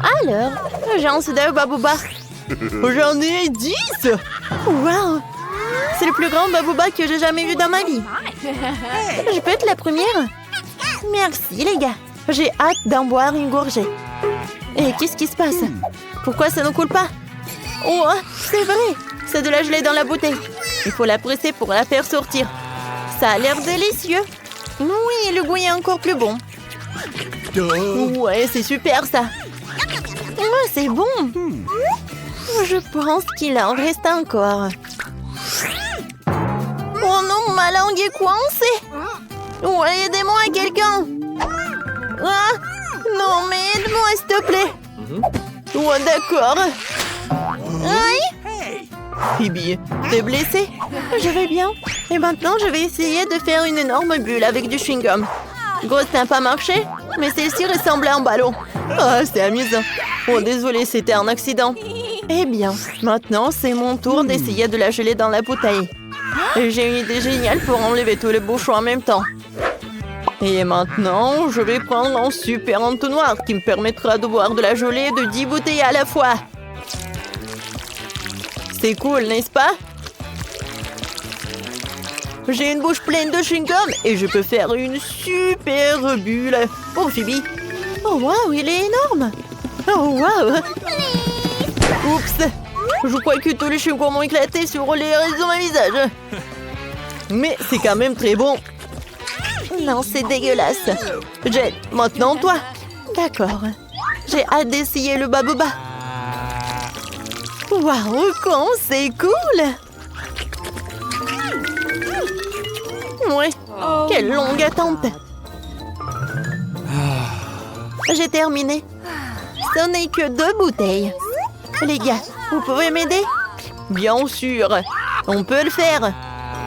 Alors, j'en suis d'un babouba. J'en ai 10. Wow! C'est le plus grand babouba que j'ai jamais vu dans ma vie. Je peux être la première? Merci, les gars. J'ai hâte d'en boire une gorgée. Et qu'est-ce qui se passe? Pourquoi ça ne coule pas? Oh, c'est vrai! C'est de la gelée dans la bouteille. Il faut la presser pour la faire sortir. Ça a l'air délicieux. Oui, le goût est encore plus bon. Ouais, c'est super ça. Ouais, c'est bon. Je pense qu'il en reste encore. Oh non, ma langue est coincée. Ouais, aidez-moi quelqu'un. Ah, non, mais aide-moi s'il te plaît. Ouais, d'accord. Oui? Phoebe, t'es blessée? Je vais bien. Et maintenant, je vais essayer de faire une énorme bulle avec du chewing-gum. Gros, ça n'a pas marché, mais celle-ci ressemblait à un ballon. Ah, c'est amusant. Oh, désolé, c'était un accident. Eh bien, maintenant, c'est mon tour d'essayer de la geler dans la bouteille. J'ai une idée géniale pour enlever tous les bouchons en même temps. Et maintenant, je vais prendre un super entonnoir qui me permettra de boire de la gelée de 10 bouteilles à la fois. C'est cool, n'est-ce pas? J'ai une bouche pleine de chewing-gum et je peux faire une super bulle. Oh, Phoebe. Oh, waouh, il est énorme. Oh, waouh. Oups. Je crois que tous les chewing-gums ont éclaté sur les restes de mon visage. Mais c'est quand même très bon. Non, c'est dégueulasse. Jen, maintenant toi. D'accord. J'ai hâte d'essayer le babouba. Waouh, con, c'est cool. Ouais, quelle longue attente. J'ai terminé. Ce n'est que 2 bouteilles. Les gars, vous pouvez m'aider? Bien sûr, on peut le faire.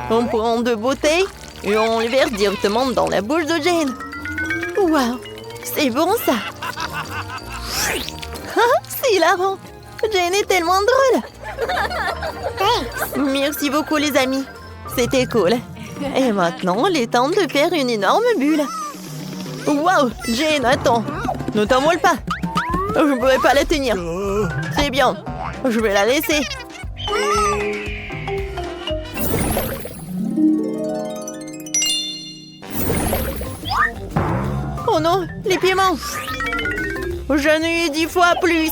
On prend 2 bouteilles et on les verse directement dans la bouche de Jane. Waouh, c'est bon ça. Ah, c'est hilarant. Jane est tellement drôle. Merci beaucoup les amis. C'était cool. Et maintenant, il est temps de faire une énorme bulle. Waouh, Jane, attends. Ne t'envole pas. Je ne pourrais pas la tenir. C'est bien. Je vais la laisser. Oh non, les piments. J'en ai eu 10 fois plus.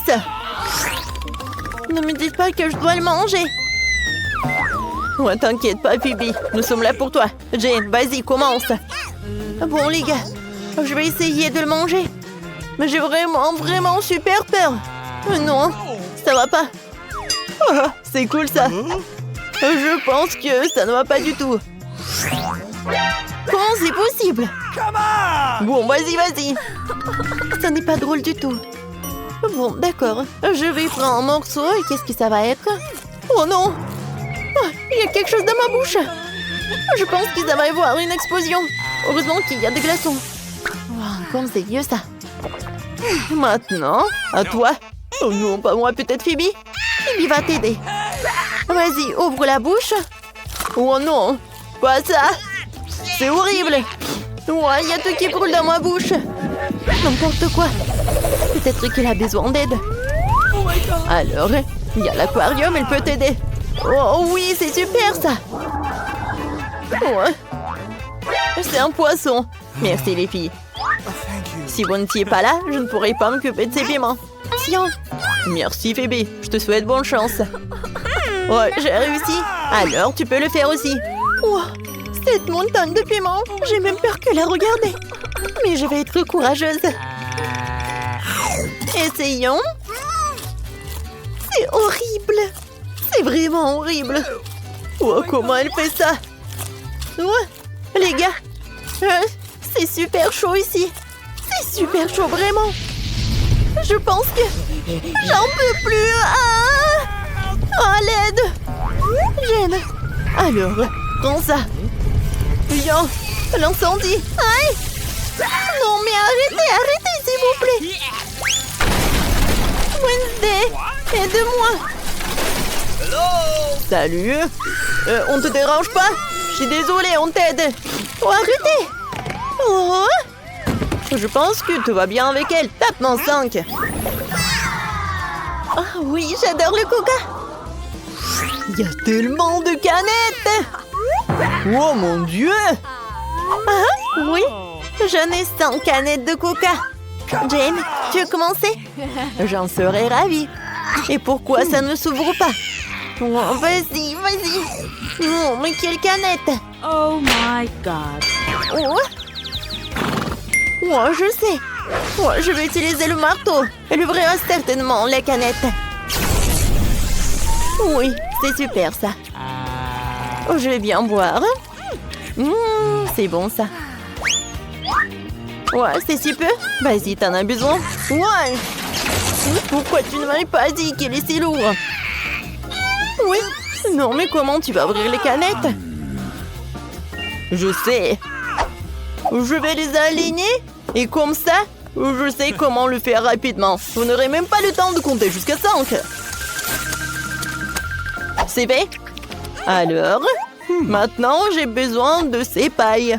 Ne me dites pas que je dois le manger. Ouais, t'inquiète pas, Phoebe. Nous sommes là pour toi. Jane, vas-y, commence. Bon, les gars, je vais essayer de le manger. Mais j'ai vraiment super peur. Non, ça va pas. Oh, c'est cool, ça. Je pense que ça ne va pas du tout. Comment c'est possible? Bon, vas-y. Ça n'est pas drôle du tout. Bon, d'accord. Je vais prendre un morceau et qu'est-ce que ça va être? Oh non! Oh, il y a quelque chose dans ma bouche. Je pense que ça va y avoir une explosion. Heureusement qu'il y a des glaçons. Wow, comme c'est vieux ça. Maintenant, à toi. Oh non, pas moi, peut-être Phoebe. Phoebe va t'aider. Vas-y, ouvre la bouche. Oh non, pas ça. C'est horrible. Ouais, il y a tout qui brûle dans ma bouche. N'importe quoi. Peut-être qu'il a besoin d'aide. Alors, il y a l'aquarium, il peut t'aider. Oh oui, c'est super ça. Ouais. C'est un poisson. Merci les filles. Si vous n'étiez pas là, je ne pourrais pas m'occuper de ces piments. Tiens. Merci Phoebe, je te souhaite bonne chance. Ouais, j'ai réussi. Alors, tu peux le faire aussi. Wow, cette montagne de piments, j'ai même peur que la regarder. Mais je vais être courageuse. Essayons. C'est horrible. C'est vraiment horrible. Oh, comment elle fait ça? Ouais, les gars, c'est super chaud ici. C'est super chaud, vraiment. Je pense que j'en peux plus. Ah! Oh, l'aide. Jane. Alors, prends ça. Viens, l'incendie. Aïe! Non, mais arrêtez, s'il vous plaît. Wednesday, aide-moi. Salut. On te dérange pas? Je suis désolée, on t'aide. Oh, arrêtez. Oh. Je pense que tout va bien avec elle. Tape dans 5. Ah oui, j'adore le coca. Il y a tellement de canettes. Oh mon Dieu. Ah oui, j'en ai 100 canettes de coca. Jane, tu veux commencer? J'en serais ravie. Et pourquoi ça ne s'ouvre pas? Oh, vas-y, vas-y. Oh, mais quelle canette! Oh my God. Oh. Oh, je sais. Oh, je vais utiliser le marteau. Elle ouvrira certainement la canette. Oui, c'est super ça. Oh, je vais bien boire. C'est bon ça. Ouais, c'est si peu. Vas-y, t'en as besoin. Ouais. Pourquoi tu ne m'avais pas dit qu'il est si lourd? Oui. Non, mais comment tu vas ouvrir les canettes? Je sais. Je vais les aligner. Et comme ça, je sais comment le faire rapidement. Vous n'aurez même pas le temps de compter jusqu'à 5. C'est fait? Alors, maintenant, j'ai besoin de ces pailles.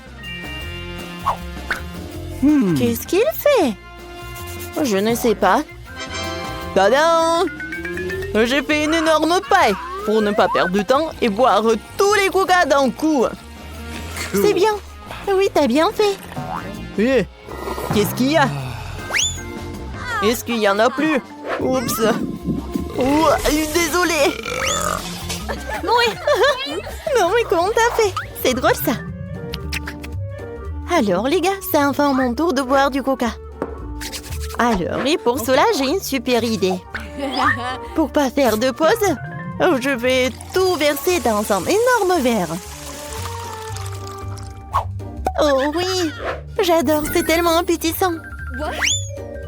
Qu'est-ce qu'il fait? Je ne sais pas. Tadam! J'ai fait une énorme paille pour ne pas perdre de temps et boire tous les coca d'un coup. C'est bien. Oui, t'as bien fait. Eh, qu'est-ce qu'il y a? Est-ce qu'il y en a plus? Oups. Oh, désolée. Oui. Non, mais comment t'as fait? C'est drôle, ça. Alors, les gars, c'est enfin mon tour de boire du coca. Alors, et pour cela, j'ai une super idée. Pour pas faire de pause, je vais tout verser dans un énorme verre. Oh oui, j'adore, c'est tellement appétissant.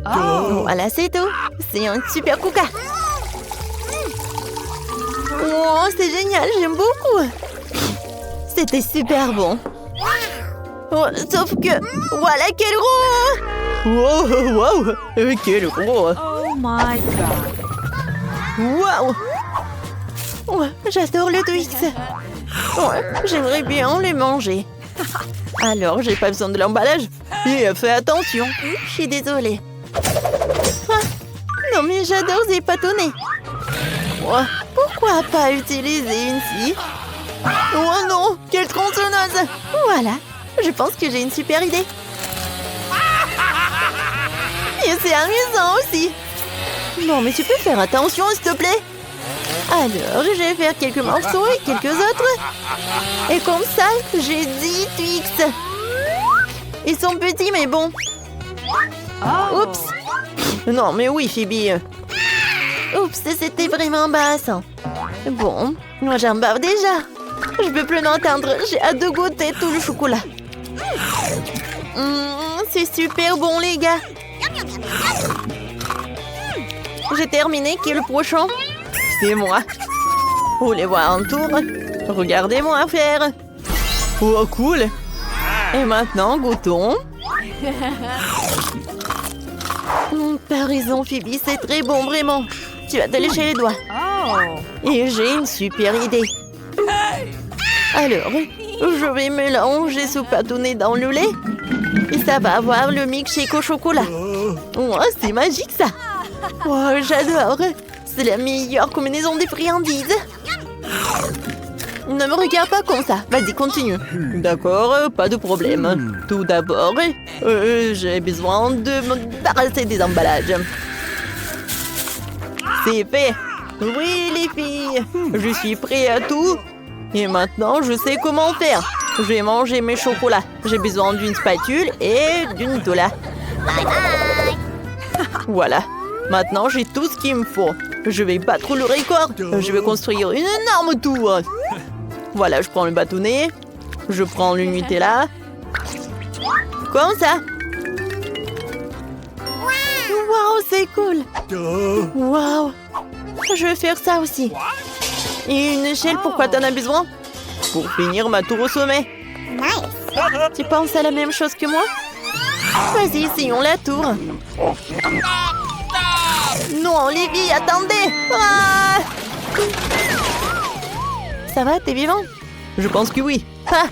Voilà, c'est tout. C'est un super coca. Oh, c'est génial, j'aime beaucoup. C'était super bon. Oh, sauf que, voilà quel gros! Wow, wow, quel gros! Oh my God. Wow! Oh, j'adore le Twix. Oh, j'aimerais bien les manger. Alors, j'ai pas besoin de l'emballage. Et fais attention. Je suis désolée. Ah, non, mais j'adore ces bâtonnets. Oh, pourquoi pas utiliser une scie? Oh non, quelle tronçonneuse! Voilà, je pense que j'ai une super idée. Et c'est amusant aussi. Non, mais tu peux faire attention, s'il te plaît. Alors, je vais faire quelques morceaux et quelques autres. Et comme ça, j'ai 10 Twix. Ils sont petits, mais bon. Oups. Non, mais oui, Phoebe. Oups, c'était vraiment embarrassant. Bon, moi j'en bave déjà. Je peux plus l'entendre. J'ai hâte de goûter tout le chocolat. C'est super bon, les gars. J'ai terminé. Qui est le prochain? C'est moi. Vous voulez voir un tour? Regardez-moi faire. Oh, cool. Et maintenant, goûtons. T'as raison, Phoebe. C'est très bon, vraiment. Tu vas te lécher les doigts. Et j'ai une super idée. Alors, je vais mélanger ce bâtonnet dans le lait. Et ça va avoir le milkshake au chocolat. Oh, c'est magique, ça. Oh, j'adore. C'est la meilleure combinaison des friandises. Ne me regarde pas comme ça. Vas-y, continue. D'accord, pas de problème. Tout d'abord, j'ai besoin de me débarrasser des emballages. C'est fait. Oui, les filles. Je suis prêt à tout. Et maintenant, je sais comment faire. Je vais manger mes chocolats. J'ai besoin d'une spatule et d'une tola. Voilà. Maintenant, j'ai tout ce qu'il me faut. Je vais battre le record. Je vais construire une énorme tour. Voilà, je prends le bâtonnet. Je prends le Nutella. Comme ça. Waouh, c'est cool. Waouh. Je vais faire ça aussi. Et une échelle, pourquoi t'en as besoin? Pour finir ma tour au sommet. Tu penses à la même chose que moi? Vas-y, essayons la tour. Non, Livy, attendez! Ah! Ça va, t'es vivant? Je pense que oui. Ah!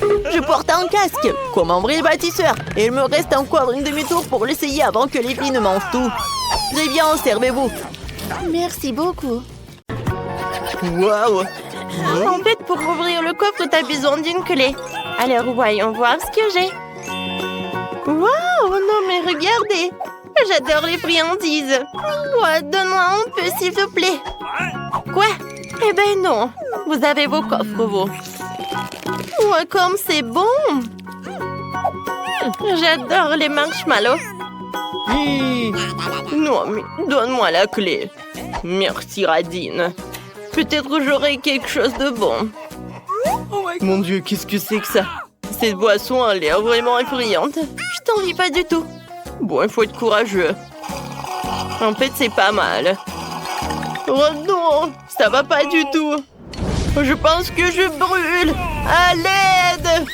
Je porte un casque, comme un vrai bâtisseur. Et il me reste encore une demi-tour pour l'essayer avant que les filles ne mangent tout. Très bien, servez-vous. Merci beaucoup. Wow! En fait, pour ouvrir le coffre, t'as besoin d'une clé. Alors, voyons voir ce que j'ai. Wow! Non, mais regardez! J'adore les friandises. Ouais, donne-moi un peu, s'il te plaît. Quoi? Eh ben non. Vous avez vos coffres, vous. Ouais, comme c'est bon! J'adore les marshmallows. Non, mais donne-moi la clé. Merci, Radine. Peut-être j'aurai quelque chose de bon. Mon Dieu, qu'est-ce que c'est que ça? Cette boisson a l'air vraiment effrayante. Je t'envie pas du tout. Bon, il faut être courageux. En fait, c'est pas mal. Oh non, ça va pas du tout. Je pense que je brûle. À l'aide!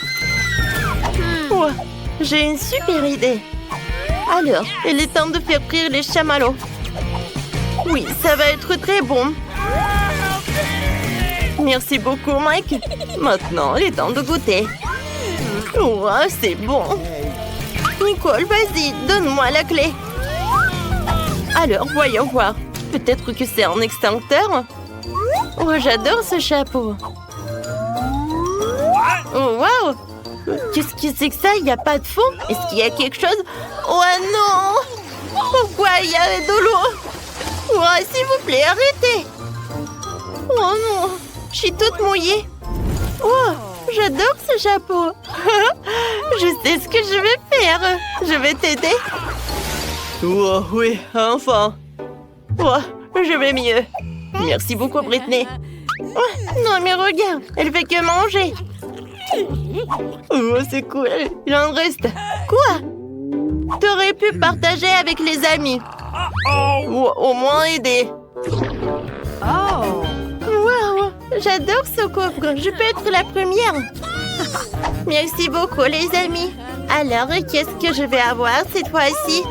Ouais, j'ai une super idée. Alors, il est temps de faire frire les chamallows. Oui, ça va être très bon. Merci beaucoup, Mike. Maintenant, il est temps de goûter. Ouais, c'est bon. Nicole, vas-y, donne-moi la clé. Alors, voyons voir. Peut-être que c'est un extincteur? Oh, j'adore ce chapeau. Oh, wow! Qu'est-ce que c'est que ça? Il n'y a pas de fond? Est-ce qu'il y a quelque chose? Oh non! Pourquoi il y a de l'eau? Oh, s'il vous plaît, arrêtez! Oh non! Je suis toute mouillée. Oh, j'adore ce chapeau. Je sais ce que je vais faire. Je vais t'aider. Oh oui, enfin. Oh, je vais mieux. Merci beaucoup, Britney. Oh, non, mais regarde, elle fait que manger. Oh, c'est cool. Il en reste. Quoi? T'aurais pu partager avec les amis. Ou au moins aider. Oh. Wow, j'adore ce coffre. Je peux être la première. Merci beaucoup, les amis. Alors, qu'est-ce que je vais avoir cette fois-ci?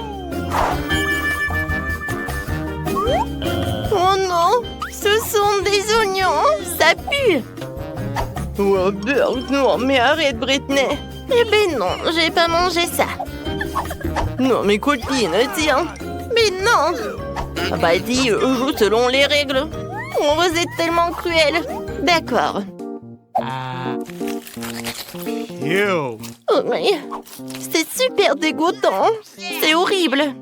Oh non, ce sont des oignons. Ça pue. Oh, Bird, non, mais arrête, Britney. Eh ben non, j'ai pas mangé ça. Non, mais copine, tiens. Mais non. Ah bah dis, joue selon les règles. Oh, vous êtes tellement cruel. D'accord. Oh, mais c'est super dégoûtant. C'est horrible.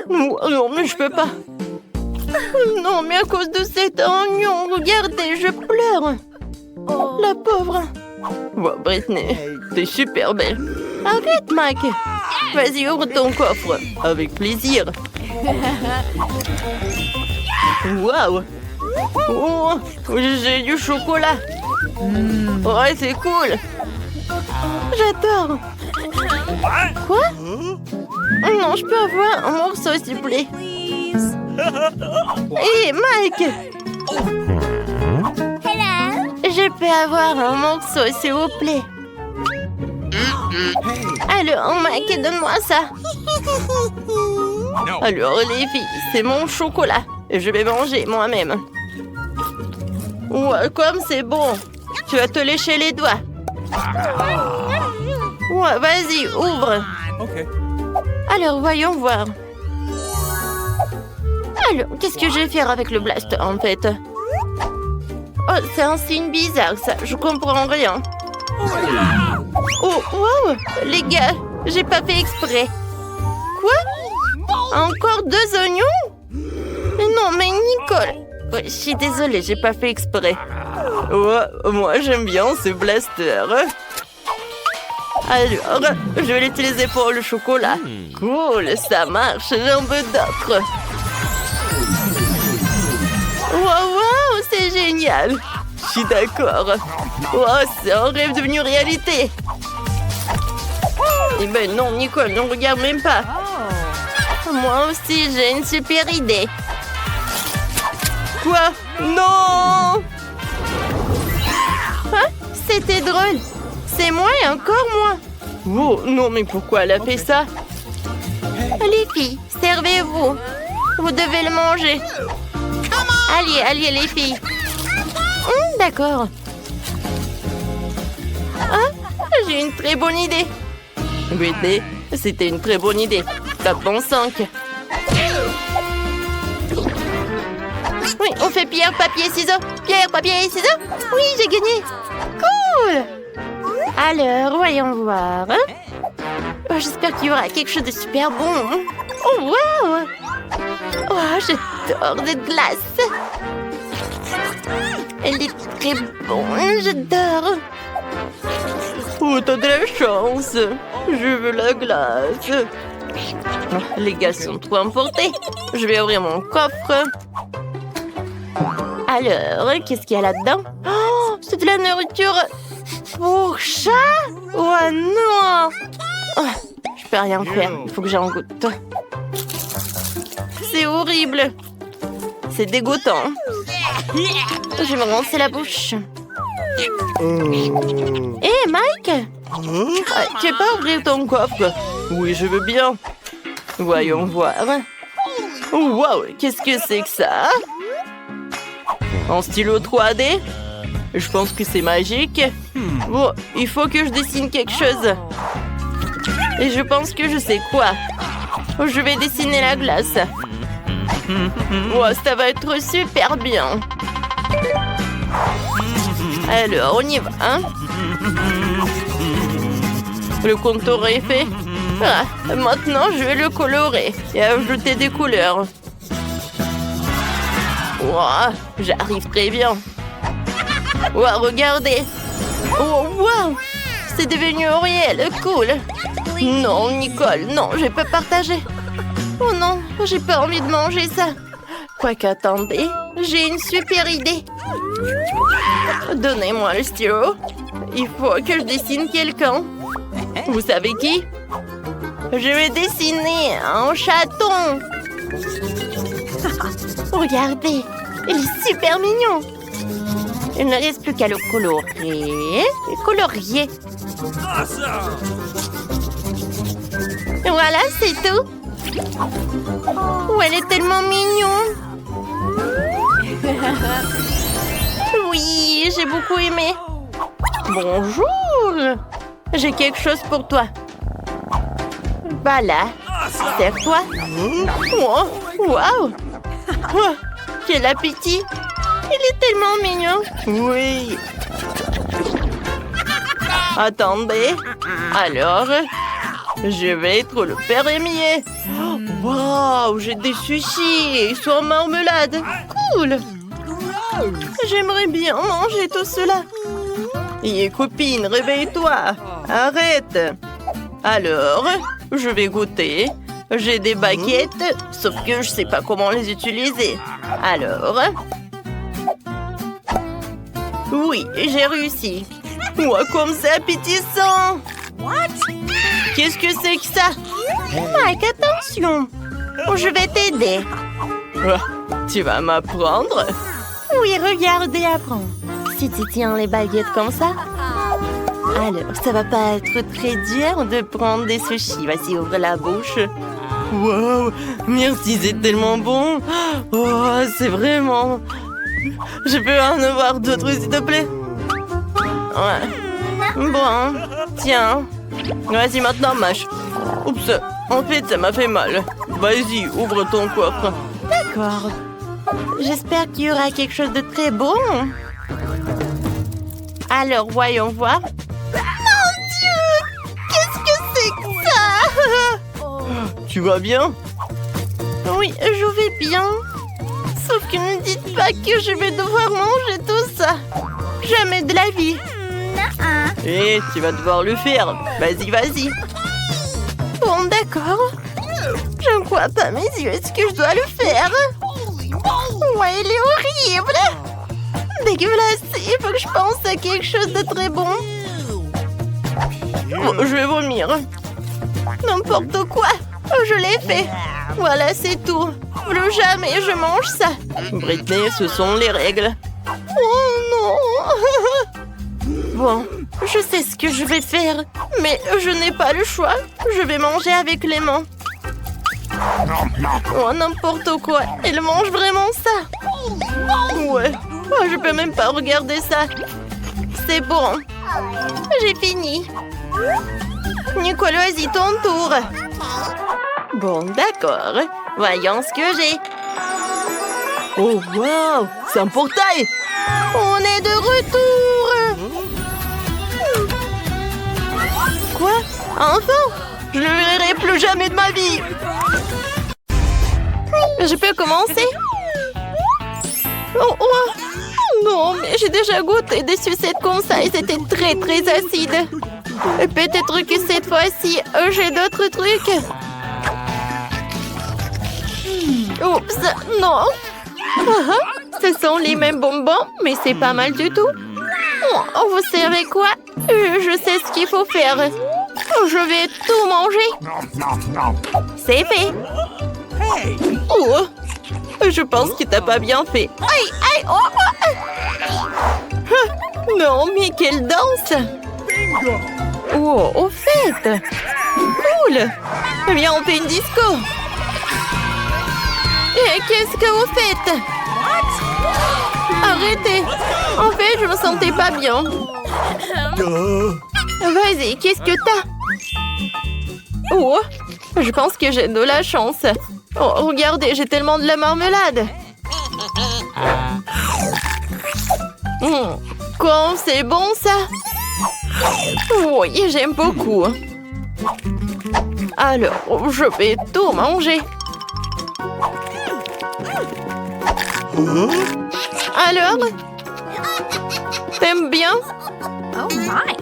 Oh, non, mais je peux pas. Non, mais à cause de cet oignon, regardez, je pleure. La pauvre. Oh, Britney, t'es super belle. Arrête, Mike. Vas-y, ouvre ton coffre. Avec plaisir. Waouh. Oh, j'ai du chocolat. Ouais, c'est cool. J'adore. Quoi? Non, je peux avoir un morceau, s'il vous plaît. Hé, Mike. Je peux avoir un morceau, s'il vous plaît. Alors, Mike, donne-moi ça. Alors, les filles, c'est mon chocolat. Je vais manger moi-même. Ouais, comme c'est bon. Tu vas te lécher les doigts. Ouais, vas-y, ouvre. Alors, voyons voir. Alors, qu'est-ce que je vais faire avec le blaster, en fait? Oh, c'est un signe bizarre, ça. Je comprends rien. Oh, wow! Les gars, j'ai pas fait exprès. Quoi? Encore 2 oignons? Non, mais Nicole... Ouais, je suis désolée, j'ai pas fait exprès. Ouais, moi, j'aime bien ce blaster. Alors, je vais l'utiliser pour le chocolat. Cool, ça marche, j'en veux d'autres. Wow, c'est génial. Je suis d'accord. Wow, c'est un rêve devenu réalité. Eh ben non, Nicole, ne regarde même pas. Moi aussi, j'ai une super idée. Quoi? Non! Hein? C'était drôle. C'est moi et encore moi. Oh, non, mais pourquoi elle a fait ça? Les filles, servez-vous. Vous devez le manger. Allez, allez, les filles. D'accord. Ah, j'ai une très bonne idée. Whitney, c'était une très bonne idée. Tape en 5. On fait pierre, papier, ciseaux. Pierre, papier, ciseaux. Oui, j'ai gagné. Cool. Alors, voyons voir. Oh, j'espère qu'il y aura quelque chose de super bon. Oh, wow. Oh, j'adore cette glace. Elle est très bonne, j'adore. Oh, t'as de la chance. Je veux la glace. Oh, les gars sont trop emportés. Je vais ouvrir mon coffre. Alors, qu'est-ce qu'il y a là-dedans? Oh, c'est de la nourriture pour chat? Oh non! Oh, je peux rien faire. Il faut que j'en goûte. C'est horrible. C'est dégoûtant. Je vais me rincer la bouche. Hé, Mike! Tu veux pas ouvrir ton coffre? Oui, je veux bien. Voyons voir. Wow, qu'est-ce que c'est que ça? En stylo 3D? Je pense que c'est magique. Bon, il faut que je dessine quelque chose. Et je pense que je sais quoi. Je vais dessiner la glace. Wow, ça va être super bien. Alors, on y va, hein? Le contour est fait. Ah, maintenant, je vais le colorer et ajouter des couleurs. Wow, j'arrive très bien. Wow, regardez. Oh, wow, c'est devenu réel, cool. Non, Nicole, non, je peux partager. Oh non, j'ai pas envie de manger ça. Quoique, attendez, j'ai une super idée. Donnez-moi le stylo. Il faut que je dessine quelqu'un. Vous savez qui? Je vais dessiner un chaton. Regardez, il est super mignon. Il ne reste plus qu'à le colorer. Colorier. Et voilà, c'est tout. Oh, elle est tellement mignonne. Oui, j'ai beaucoup aimé. Bonjour. J'ai quelque chose pour toi. Voilà. Serre-toi. Oh, wow. Oh, quel appétit. Il est tellement mignon. Oui. Attendez. Alors, je vais être le père Émier. Wow, j'ai des sushis. Ils sont en marmelade. Cool. J'aimerais bien manger tout cela. Hé, copine, réveille-toi. Arrête. Alors, je vais goûter. J'ai des baguettes, sauf que je sais pas comment les utiliser. Alors... Oui, j'ai réussi. Ouah, comme c'est appétissant. Qu'est-ce que c'est que ça? Mike, attention. Je vais t'aider. Tu vas m'apprendre? Oui, regarde et apprends. Si tu tiens les baguettes comme ça... Alors, ça va pas être très dur de prendre des sushis. Vas-y, ouvre la bouche. Wow, merci, c'est tellement bon. Oh, c'est vraiment... Je peux en avoir d'autres, s'il te plaît? Ouais. Bon, tiens. Vas-y, maintenant, mâche. Oups, en fait, ça m'a fait mal. Vas-y, ouvre ton coffre. D'accord. J'espère qu'il y aura quelque chose de très bon. Alors, voyons voir. Mon Dieu! Qu'est-ce que c'est que ça? Tu vas bien? Oui, je vais bien. Sauf que ne dites pas que je vais devoir manger tout ça. Jamais de la vie. Eh, tu vas devoir le faire. Vas-y, vas-y. Bon, d'accord. Je ne crois pas mes yeux. Est-ce que je dois le faire? Ouais, il est horrible. Dégueulasse. Il faut que je pense à quelque chose de très bon. Oh, je vais vomir. N'importe quoi. Oh, je l'ai fait. Voilà, c'est tout. Plus jamais je mange ça. Britney, ce sont les règles. Oh non. Bon, je sais ce que je vais faire. Mais je n'ai pas le choix. Je vais manger avec les mains. Oh, n'importe quoi. Elle mange vraiment ça. Ouais. Oh, je peux même pas regarder ça. C'est bon. J'ai fini. Nicole, vas-y, ton tour. Bon, d'accord. Voyons ce que j'ai. Oh, wow! C'est un portail! On est de retour! Quoi? Enfin? Je ne le verrai plus jamais de ma vie! Je peux commencer? Oh, oh! Non, mais j'ai déjà goûté des sucettes comme ça et c'était très, très acide. Peut-être que cette fois-ci, j'ai d'autres trucs. Oups, non! Ce sont les mêmes bonbons, mais c'est pas mal du tout. Oh, vous savez quoi? Je sais ce qu'il faut faire. Je vais tout manger. C'est fait. Oh, je pense que t'as pas bien fait. Aïe, aïe, oh. Non, mais quelle danse! Oh, au fait! Cool! Viens, on fait une disco. Et qu'est-ce que vous faites? Arrêtez! En fait, je me sentais pas bien. Vas-y, qu'est-ce que t'as? Oh, je pense que j'ai de la chance. Oh, regardez, j'ai tellement de la marmelade. Comme c'est bon, ça? Oui, j'aime beaucoup. Alors, je vais tout manger. Alors? T'aimes bien? Oh my!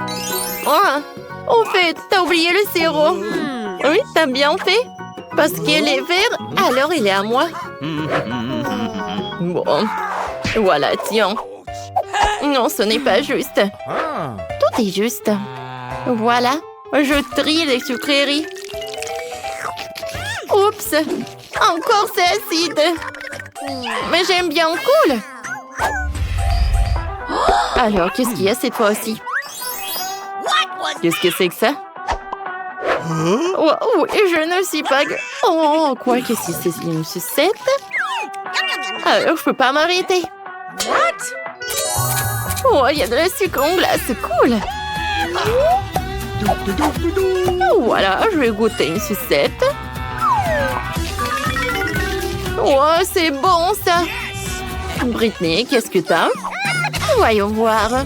Oh, en fait, t'as oublié le sirop. Oui, t'as bien fait. Parce qu'il est vert, alors il est à moi. Bon, voilà, tiens. Non, ce n'est pas juste. Tout est juste. Voilà, je trie les sucreries. Oups, encore c'est acide. Mais j'aime bien, cool. Alors, qu'est-ce qu'il y a cette fois-ci? Qu'est-ce que c'est que ça? Oh, oui, je ne sais pas. Oh, quoi? Qu'est-ce que c'est une sucette? Alors, je peux pas m'arrêter. Oh, il y a de la sucre en glace, cool. Voilà, je vais goûter une sucette. Oh, c'est bon, ça. Britney, qu'est-ce que t'as? Voyons voir.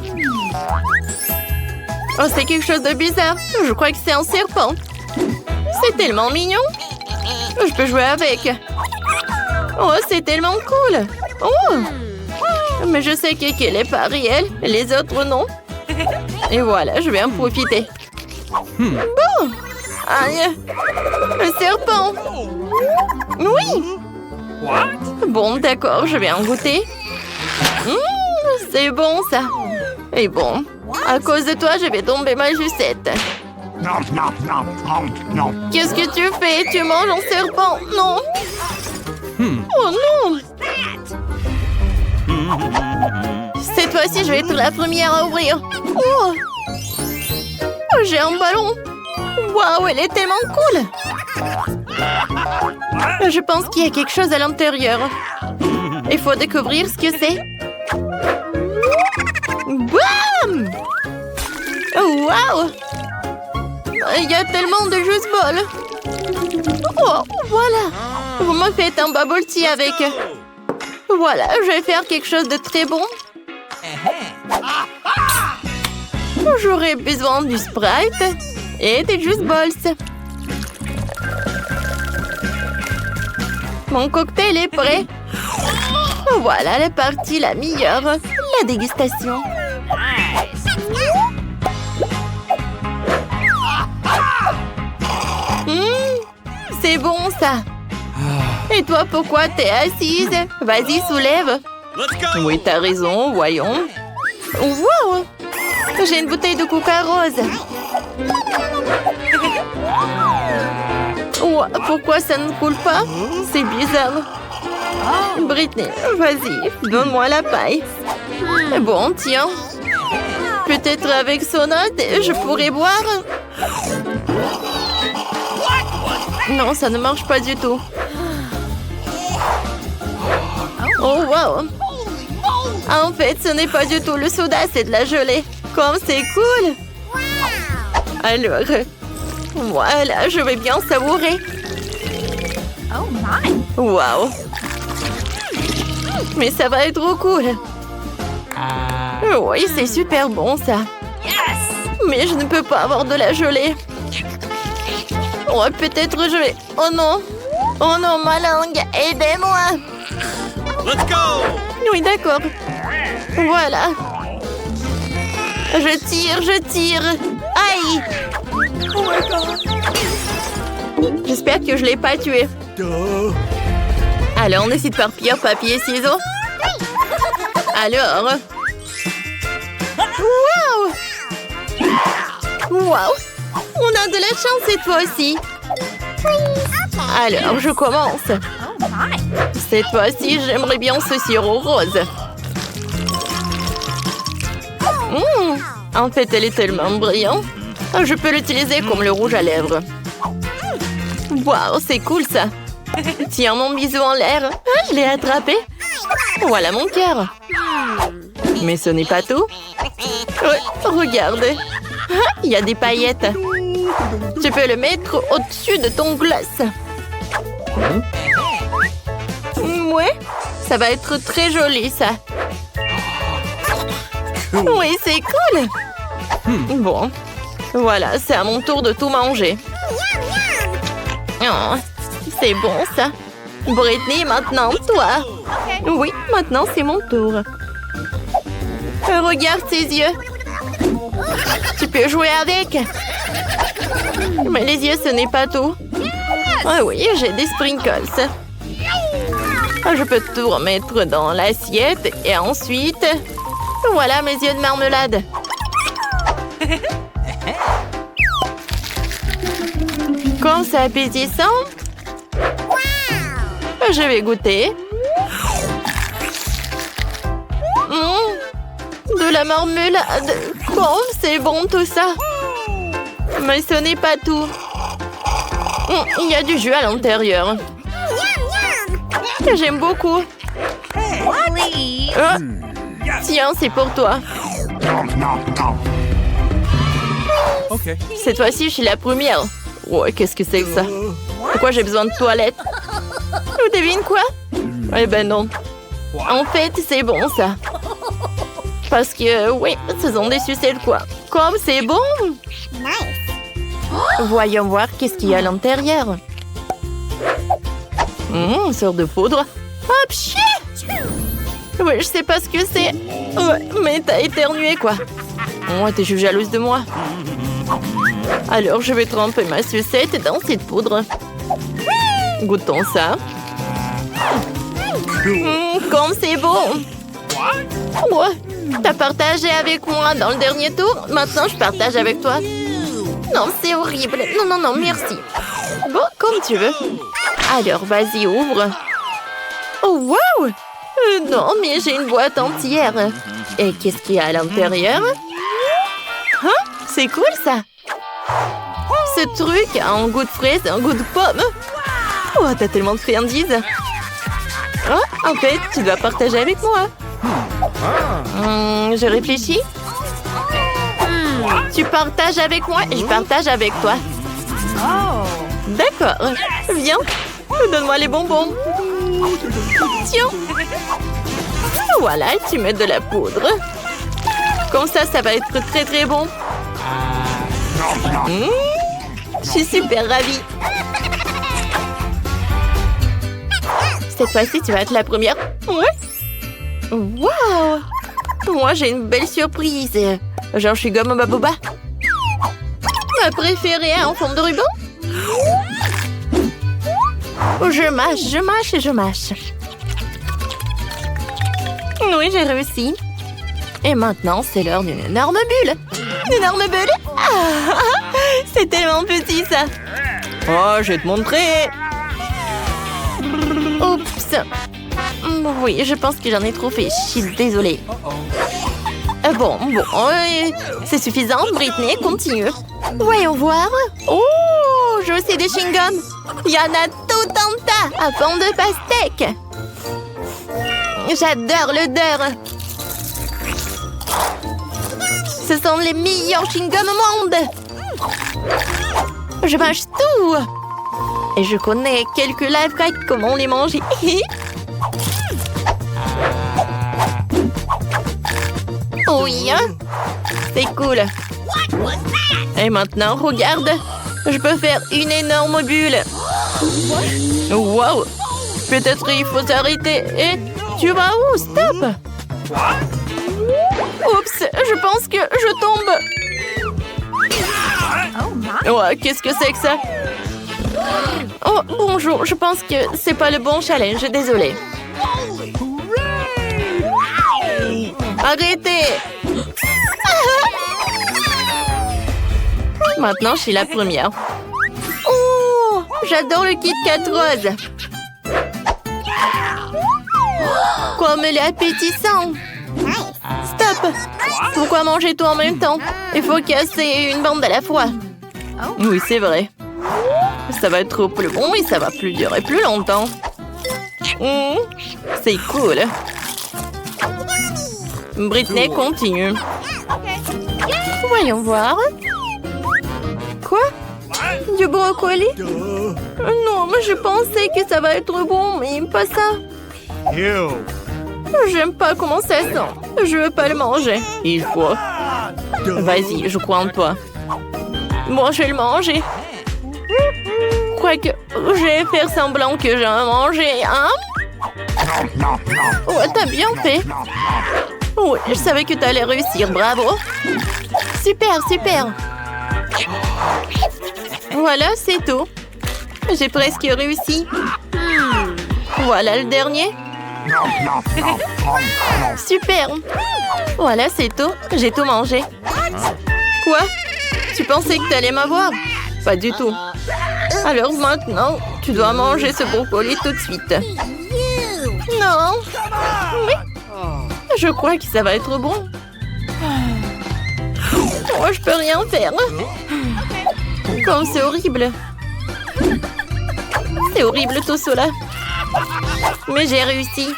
Oh, c'est quelque chose de bizarre. Je crois que c'est un serpent. C'est tellement mignon. Je peux jouer avec. Oh, c'est tellement cool. Oh, mais je sais qu'elle n'est pas réelle. Les autres, non. Et voilà, je vais en profiter. Bon. Aïe. Le serpent. Oui. Bon, d'accord, je vais en goûter. C'est bon, ça. Et bon, à cause de toi, je vais tomber ma sucette. Qu'est-ce que tu fais? Tu manges un serpent? Non. Oh non. Cette fois-ci, je vais être la première à ouvrir. Oh, j'ai un ballon. Waouh, elle est tellement cool. Je pense qu'il y a quelque chose à l'intérieur. Il faut découvrir ce que c'est. Bam! Oh, waouh! Il y a tellement de jus bol. Oh, voilà. Vous me faites un bubble tea avec. Voilà, je vais faire quelque chose de très bon. J'aurai besoin du Sprite et des Juice Balls. Mon cocktail est prêt. Voilà la partie la meilleure, la dégustation. C'est bon ça. Et toi, pourquoi t'es assise? Vas-y, soulève. Oui, t'as raison, voyons. Wow! J'ai une bouteille de coca rose. Oh, pourquoi ça ne coule pas? C'est bizarre. Britney, vas-y, donne-moi la paille. Bon, tiens. Peut-être avec soda, je pourrais boire. Non, ça ne marche pas du tout. Oh, wow. En fait, ce n'est pas du tout le soda, c'est de la gelée. Comme c'est cool. Alors, voilà, je vais bien savourer. Oh my! Wow. Mais ça va être trop cool. Oui, c'est super bon ça. Mais je ne peux pas avoir de la gelée. Oh, peut-être gelée. Oh non. Oh non, ma langue, aidez-moi. Let's go! Oui, d'accord. Voilà. Je tire. Aïe. Oh my God. J'espère que je l'ai pas tué. Alors, on décide par pierre, papier, ciseaux. Alors. Waouh! On a de la chance cette fois aussi. Alors, je commence. Cette fois-ci, j'aimerais bien ce sirop rose. En fait, elle est tellement brillante. Je peux l'utiliser comme le rouge à lèvres. Waouh, c'est cool ça. Tiens mon bisou en l'air. Ah, je l'ai attrapé. Voilà mon cœur. Mais ce n'est pas tout. Regarde. Ah, il y a des paillettes. Tu peux le mettre au-dessus de ton gloss. Ouais, ça va être très joli ça. Oui, c'est cool. Bon, voilà, c'est à mon tour de tout manger. Oh, c'est bon ça. Britney, maintenant toi. Oui, maintenant c'est mon tour. Regarde ses yeux. Tu peux jouer avec. Mais les yeux, ce n'est pas tout. Ah oui, j'ai des sprinkles. Je peux tout remettre dans l'assiette et ensuite... Voilà mes yeux de marmelade. Comme c'est appétissant. Je vais goûter. De la marmelade. Comme c'est bon tout ça. Mais ce n'est pas tout. Il y a du jus à l'intérieur. J'aime beaucoup. Tiens, c'est pour toi. Okay. Cette fois-ci, je suis la première. Ouais, qu'est-ce que c'est que ça? Pourquoi j'ai besoin de toilette? Vous devinez quoi? Eh ben non. En fait, c'est bon ça. Parce que, oui, ce sont des sucettes quoi. Comme c'est bon. Voyons voir qu'est-ce qu'il y a à l'intérieur. Une sorte de poudre. Ah, pchit! Ouais, je sais pas ce que c'est. Ouais, mais t'as éternué, quoi. Ouais, t'es juste jalouse de moi. Alors, je vais tremper ma sucette dans cette poudre. Goûtons ça. Comme c'est bon. Ouais, t'as partagé avec moi dans le dernier tour. Maintenant, je partage avec toi. Non, c'est horrible. Non, non, non, merci. Bon, comme tu veux. Alors, vas-y, ouvre. Oh, wow! Non, mais j'ai une boîte entière. Et qu'est-ce qu'il y a à l'intérieur? Hein? C'est cool, ça. Ce truc a un goût de fraise et un goût de pomme. Oh, t'as tellement de friandises. Oh, en fait, tu dois partager avec moi. Je réfléchis. Tu partages avec moi et je partage avec toi. D'accord. Viens. Donne-moi les bonbons. Tiens. Voilà, tu mets de la poudre. Comme ça, ça va être très très bon. Je suis super ravie. Cette fois-ci, tu vas être la première. Ouais. Wow. Moi, j'ai une belle surprise. Genre, je suis gomme baboba. Ma préférée en forme de ruban. Je mâche et je mâche. Oui, j'ai réussi. Et maintenant, c'est l'heure d'une énorme bulle. Une énorme bulle? Ah, c'est tellement petit, ça. Oh, je vais te montrer. Oups. Oui, je pense que j'en ai trop fait. Je suis désolée. Bon, c'est suffisant. Britney, continue. Voyons voir. Oh, j'ai aussi des chewing-gums. Il y en a tout un tas à forme de pastèque. J'adore l'odeur. Ce sont les meilleurs chewing-gums au monde. Je mange tout. Et je connais quelques life hacks comment les manger. Oui, hein? C'est cool. Et maintenant, regarde. Je peux faire une énorme bulle. Wow! Peut-être il faut s'arrêter. Et tu vas où? Stop! Oups, je pense que je tombe. Ouais, qu'est-ce que c'est que ça? Oh, bonjour. Je pense que c'est pas le bon challenge. Désolée. Arrêtez! Maintenant, je suis la première. Oh! J'adore le Kit Kat rose. Comme il est appétissant. Stop! Pourquoi manger tout en même temps? Il faut casser une bande à la fois. Oui, c'est vrai. Ça va être plus bon et ça va plus durer plus longtemps. C'est cool. Britney continue. Voyons voir. Quoi? Du brocoli? Non, mais je pensais que ça va être bon, mais pas ça. J'aime pas comment ça sent. Je veux pas le manger. Il faut. Vas-y, je crois en toi. Bon, je vais le manger. Je crois que je vais faire semblant que j'en ai mangé, hein? Ouais, t'as bien fait. Oui, je savais que t'allais réussir. Bravo. Super, super. Voilà, c'est tout. J'ai presque réussi. Voilà le dernier. Super. Voilà, c'est tout. J'ai tout mangé. Quoi? Tu pensais que t'allais m'avoir? Pas du tout. Alors maintenant, tu dois manger ce brocoli tout de suite. Non. Oui. Je crois que ça va être bon. Oh, je peux rien faire. Comme c'est horrible. C'est horrible tout cela. Mais j'ai réussi.